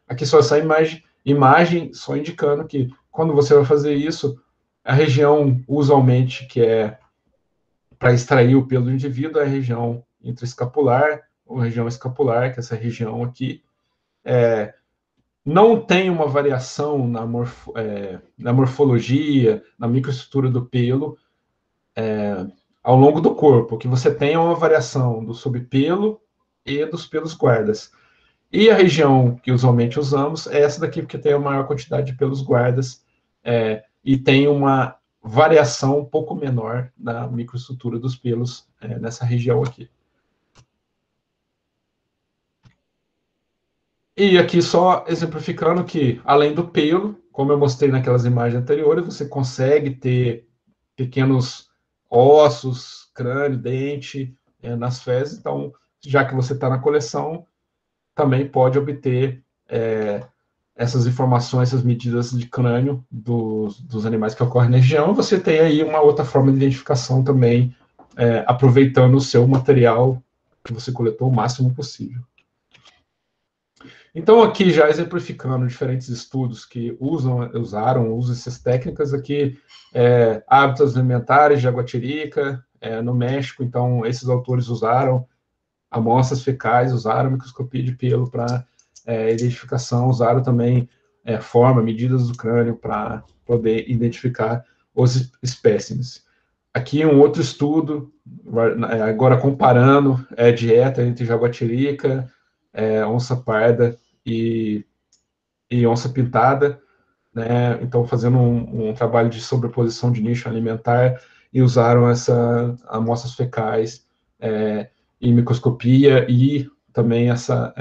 Aqui só essa imagem só indicando que, quando você vai fazer isso, a região, usualmente, que é para extrair o pelo do indivíduo, é a região intraescapular, ou região escapular, que é essa região aqui, não tem uma variação na morfologia, na microestrutura do pelo, ao longo do corpo. O que você tem é uma variação do subpelo e dos pelos guardas. E a região que usualmente usamos é essa daqui, porque tem a maior quantidade de pelos guardas, e tem uma variação um pouco menor na microestrutura dos pelos nessa região aqui. E aqui só exemplificando que, além do pelo, como eu mostrei naquelas imagens anteriores, você consegue ter pequenos ossos, crânio, dente, nas fezes. Então, já que você está na coleção, também pode obter essas informações, essas medidas de crânio dos animais que ocorrem na região. Você tem aí uma outra forma de identificação também, aproveitando o seu material que você coletou o máximo possível. Então, aqui já exemplificando diferentes estudos que usam essas técnicas aqui, hábitos alimentares de Jaguatirica, no México. Então, esses autores usaram amostras fecais, usaram microscopia de pelo para identificação, usaram também medidas do crânio para poder identificar os espécimes. Aqui um outro estudo, agora comparando dieta entre jaguatirica, onça parda e onça pintada, né? Então, fazendo um trabalho de sobreposição de nicho alimentar, e usaram essas amostras fecais em microscopia, e também essa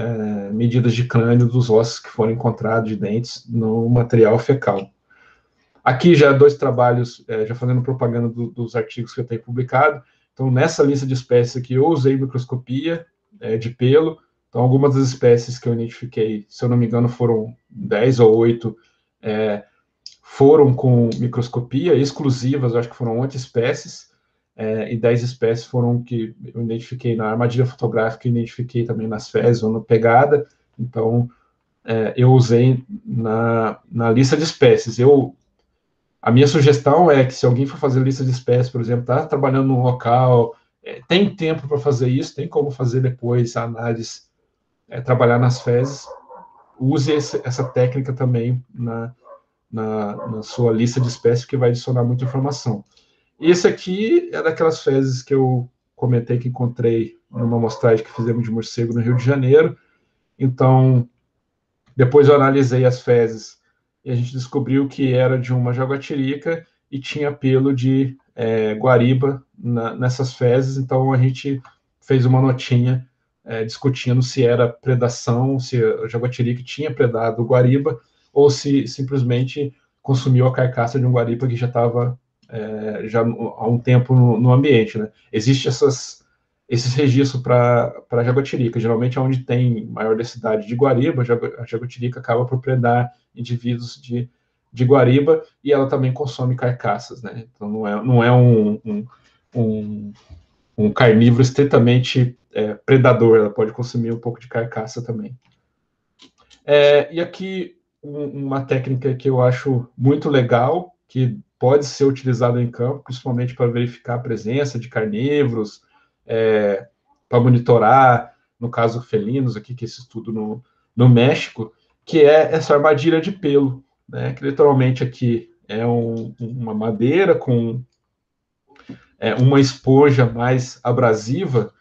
medidas de crânio dos ossos que foram encontrados de dentes no material fecal. Aqui já 2 trabalhos, já fazendo propaganda dos artigos que eu tenho publicado. Então, nessa lista de espécies aqui, eu usei microscopia de pelo, Então, algumas das espécies que eu identifiquei, se eu não me engano, foram 10 ou 8, foram com microscopia exclusivas, eu acho que foram 8 espécies, e 10 espécies foram que eu identifiquei na armadilha fotográfica, identifiquei também nas fezes ou no pegada. Então, eu usei na lista de espécies. A minha sugestão é que se alguém for fazer lista de espécies, por exemplo, está trabalhando num local, tem tempo para fazer isso, tem como fazer depois a análise, trabalhar nas fezes, use essa técnica também na sua lista de espécies, que vai adicionar muita informação. Esse aqui é daquelas fezes que eu comentei que encontrei numa amostragem que fizemos de morcego no Rio de Janeiro. Então, depois eu analisei as fezes e a gente descobriu que era de uma jaguatirica e tinha pelo de guariba nessas fezes. Então, a gente fez uma notinha discutindo se era predação, se a jaguatirica tinha predado o guariba ou se simplesmente consumiu a carcaça de um guariba que já estava já há um tempo no ambiente, né? Existe esses registros para jaguatirica. Geralmente é onde tem maior densidade de guariba, a jaguatirica acaba por predar indivíduos de guariba e ela também consome carcaças, né? Então não é um carnívoro estritamente predador, ela pode consumir um pouco de carcaça também. E aqui uma técnica que eu acho muito legal, que pode ser utilizada em campo, principalmente para verificar a presença de carnívoros, para monitorar, no caso felinos, aqui que esse estudo no México, que é essa armadilha de pelo, né? Que literalmente aqui é uma madeira com uma esponja mais abrasiva.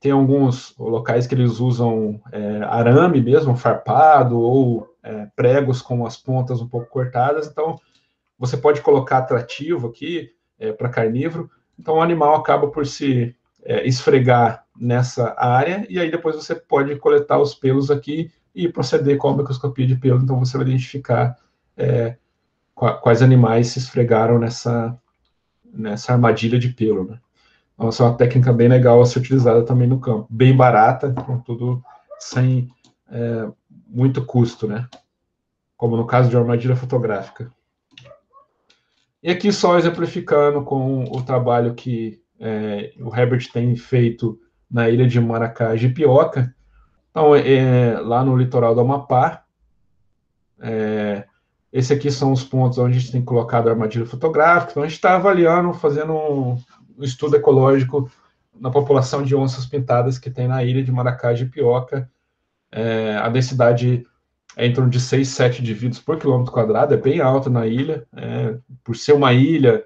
Tem alguns locais que eles usam arame mesmo, farpado, ou pregos com as pontas um pouco cortadas. Então, você pode colocar atrativo aqui para carnívoro. Então, o animal acaba por se esfregar nessa área, e aí depois você pode coletar os pelos aqui e proceder com a microscopia de pelo. Então, você vai identificar quais animais se esfregaram nessa armadilha de pelo, né? Então, essa é uma técnica bem legal a ser utilizada também no campo. Bem barata, contudo, sem muito custo, né? Como no caso de armadilha fotográfica. E aqui só exemplificando com o trabalho que o Herbert tem feito na ilha de Maracá, Jipioca. Então, lá no litoral do Amapá. Esse aqui são os pontos onde a gente tem colocado a armadilha fotográfica. Então, a gente está avaliando, fazendo um estudo ecológico na população de onças pintadas que tem na ilha de Maracá, Jipioca. A densidade é em torno de 6, 7 indivíduos por quilômetro quadrado, é bem alta na ilha, por ser uma ilha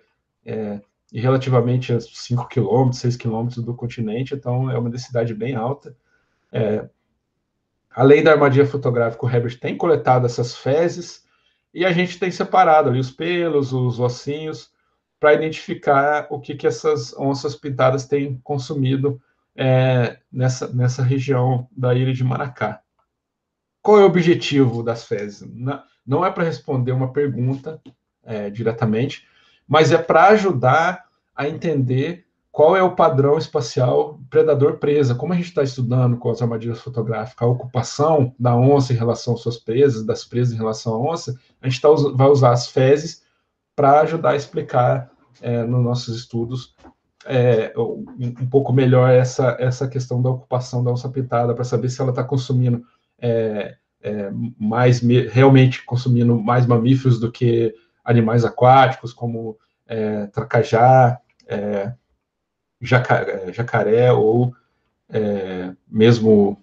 e relativamente a 5 quilômetros, 6 quilômetros do continente, então é uma densidade bem alta. Além da armadilha fotográfica, o Herbert tem coletado essas fezes e a gente tem separado ali os pelos, os ossinhos, para identificar o que essas onças pintadas têm consumido nessa região da ilha de Maracá. Qual é o objetivo das fezes? Não é para responder uma pergunta diretamente, mas é para ajudar a entender qual é o padrão espacial predador-presa. Como a gente está estudando com as armadilhas fotográficas a ocupação da onça em relação às suas presas, das presas em relação à onça, a gente vai usar as fezes para ajudar a explicar nos nossos estudos um pouco melhor essa questão da ocupação da onça pintada, para saber se ela está consumindo realmente consumindo mais mamíferos do que animais aquáticos, como tracajá, jacaré, ou mesmo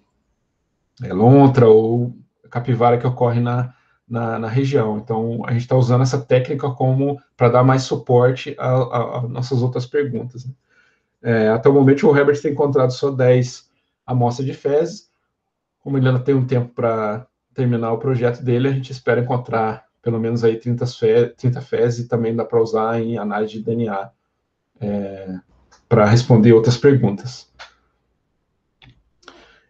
lontra ou capivara que ocorre na região. Então, a gente está usando essa técnica para dar mais suporte a nossas outras perguntas, né? Até o momento, o Herbert tem encontrado só 10 amostras de fezes. Como ele ainda tem um tempo para terminar o projeto dele, a gente espera encontrar pelo menos aí 30 fezes, e também dá para usar em análise de DNA para responder outras perguntas.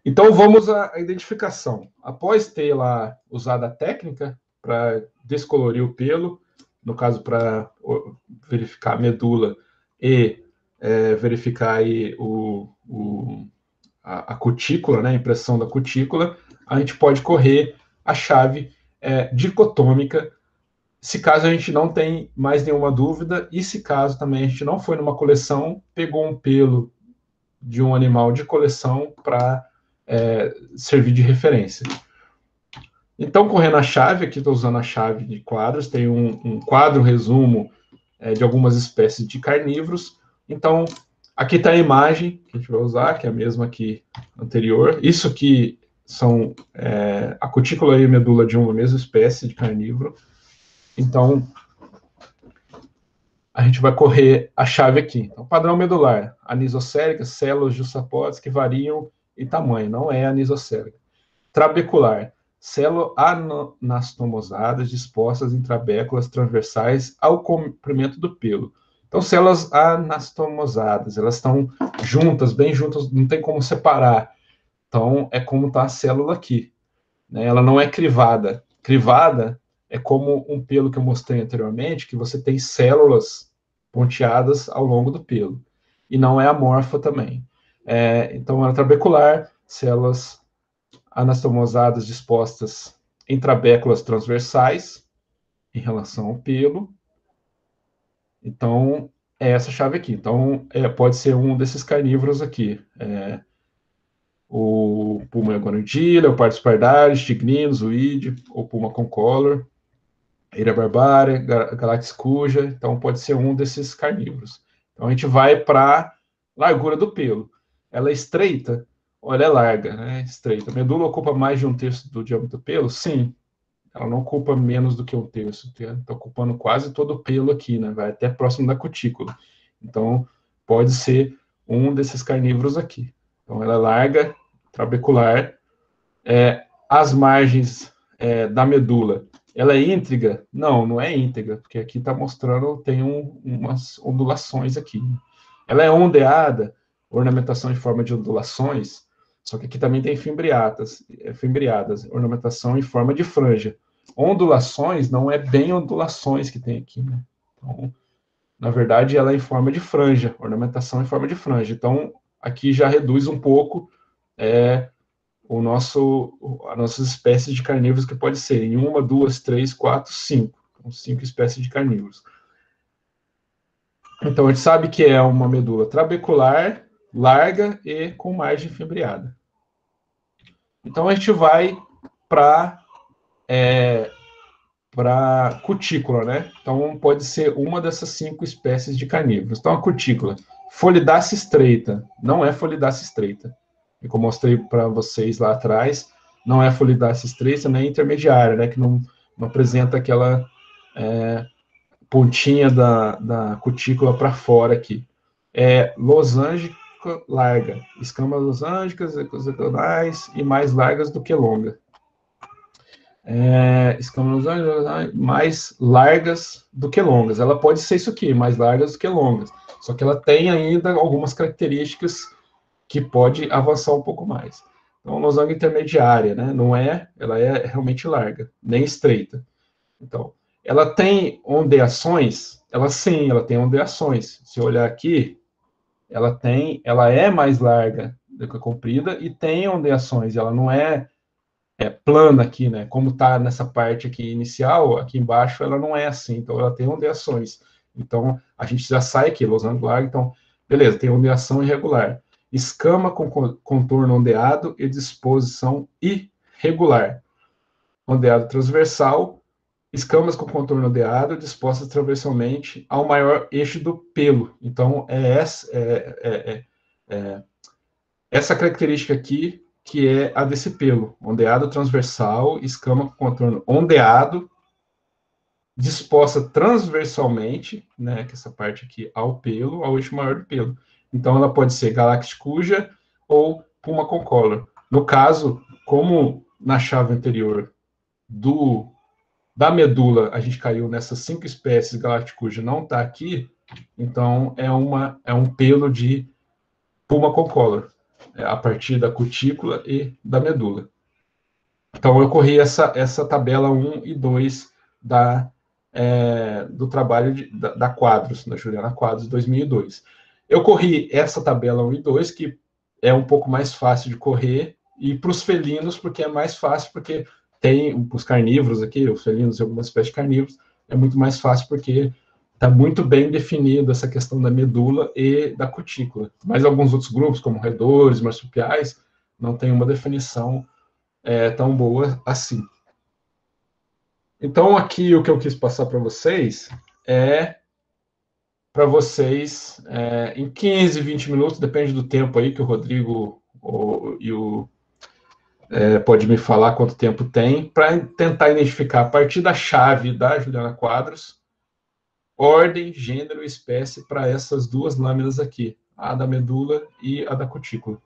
Então, vamos à identificação. Após ter lá usado a técnica para descolorir o pelo, no caso para verificar a medula e verificar aí a cutícula, né, a impressão da cutícula, a gente pode correr a chave dicotômica, se caso a gente não tem mais nenhuma dúvida, e se caso também a gente não foi numa coleção, pegou um pelo de um animal de coleção para servir de referência. Então, correndo a chave, aqui estou usando a chave de quadros, tem um quadro resumo de algumas espécies de carnívoros. Então, aqui está a imagem que a gente vai usar, que é a mesma aqui anterior. Isso aqui são a cutícula e a medula de uma mesma espécie de carnívoro. Então, a gente vai correr a chave aqui. Então, padrão medular, anisocélica, células juxtapostas que variam em tamanho, não é anisocélica. Trabecular, células anastomosadas dispostas em trabéculas transversais ao comprimento do pelo. Então, células anastomosadas, elas estão juntas, bem juntas, não tem como separar. Então, é como está a célula aqui, né? Ela não é crivada. Crivada é como um pelo que eu mostrei anteriormente, que você tem células ponteadas ao longo do pelo. E não é amorfa também. Então, ela é trabecular, células anastomosadas dispostas em trabéculas transversais, em relação ao pelo. Então, é essa chave aqui. Então, pode ser um desses carnívoros aqui. O puma guanidilha, o pardos pardalis, tigrinos, o ide, o puma concolor, Eira barbária, Galax cuja, então pode ser um desses carnívoros. Então a gente vai para a largura do pelo. Ela é estreita ou ela é larga, né? Estreita. A medula ocupa mais de 1/3 do diâmetro do pelo? Sim. Ela não ocupa menos do que 1/3. Está ocupando quase todo o pelo aqui, né? Vai até próximo da cutícula. Então pode ser um desses carnívoros aqui. Então ela é larga, trabecular. As margens da medula, ela é íntegra? Não, não é íntegra, porque aqui está mostrando, tem umas ondulações aqui. Ela é ondeada, ornamentação em forma de ondulações, só que aqui também tem fimbriadas, ornamentação em forma de franja. Ondulações não é bem ondulações que tem aqui, né? Então, na verdade, ela é em forma de franja, ornamentação em forma de franja. Então, aqui já reduz um pouco as nossas espécies de carnívoros, que pode ser em 1, 2, 3, 4, 5. Então, 5 espécies de carnívoros. Então, a gente sabe que é uma medula trabecular, larga e com margem fimbriada. Então, a gente vai para cutícula, né? Então, pode ser uma dessas 5 espécies de carnívoros. Então, a cutícula, folidácea estreita, não é folidácea estreita. Que eu mostrei para vocês lá atrás, não é folidácea estreita, nem intermediária, né, que não apresenta aquela pontinha da cutícula para fora aqui. Losângica larga, escamas losângicas, hexagonais e mais largas do que longa. Escamas losângicas mais largas do que longas. Ela pode ser isso aqui, mais largas do que longas. Só que ela tem ainda algumas características que pode avançar um pouco mais. Então, losango intermediária, né? Ela é realmente larga, nem estreita. Então, ela tem ondeações? Ela tem ondeações. Se eu olhar aqui, ela é mais larga do que comprida e tem ondeações. Ela não é plana aqui, né? Como está nessa parte aqui inicial, aqui embaixo, ela não é assim. Então, ela tem ondeações. Então, a gente já sai aqui, losango largo. Então, beleza, tem ondeação irregular. Escama com contorno ondeado e disposição irregular. Ondeado transversal, escamas com contorno ondeado dispostas transversalmente ao maior eixo do pelo. Então, essa característica aqui que é a desse pelo. Ondeado transversal, escama com contorno ondeado, disposta transversalmente, né, que essa parte aqui ao pelo, ao eixo maior do pelo. Então, ela pode ser Galax cuja ou puma concolor. No caso, como na chave anterior da medula, a gente caiu nessas 5 espécies, Galax cuja não está aqui, então é um pelo de puma concolor, a partir da cutícula e da medula. Então, eu corri essa tabela 1 e 2 do trabalho da Quadros, da Juliana Quadros, 2002. Eu corri essa tabela 1 e 2, que é um pouco mais fácil de correr, e para os felinos, porque é mais fácil, porque tem os carnívoros aqui, os felinos e algumas espécies de carnívoros, é muito mais fácil porque está muito bem definido essa questão da medula e da cutícula. Mas alguns outros grupos, como roedores, marsupiais, não tem uma definição tão boa assim. Então, aqui o que eu quis passar para vocês é para vocês, em 15, 20 minutos, depende do tempo aí que o Rodrigo pode me falar quanto tempo tem, para tentar identificar, a partir da chave da Juliana Quadros, ordem, gênero e espécie para essas duas lâminas aqui, a da medula e a da cutícula.